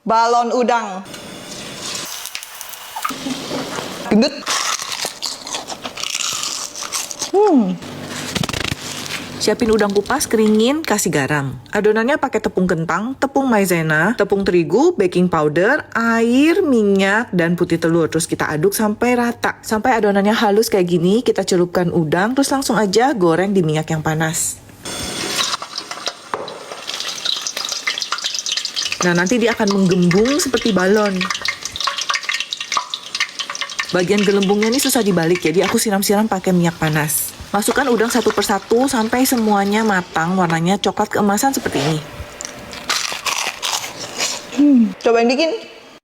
balon udang. Gendut. Siapin udang kupas, keringin, kasih garam. Adonannya pakai tepung kentang, tepung maizena, tepung terigu, baking powder, air, minyak, dan putih telur. Terus kita aduk sampai rata. Sampai adonannya halus kayak gini, kita celupkan udang, terus langsung aja goreng di minyak yang panas. Nah, nanti dia akan menggembung seperti balon. Bagian gelembungnya ini susah dibalik, jadi aku siram-siram pakai minyak panas. Masukkan udang satu persatu sampai semuanya matang, warnanya coklat keemasan seperti ini. Cobain bikin.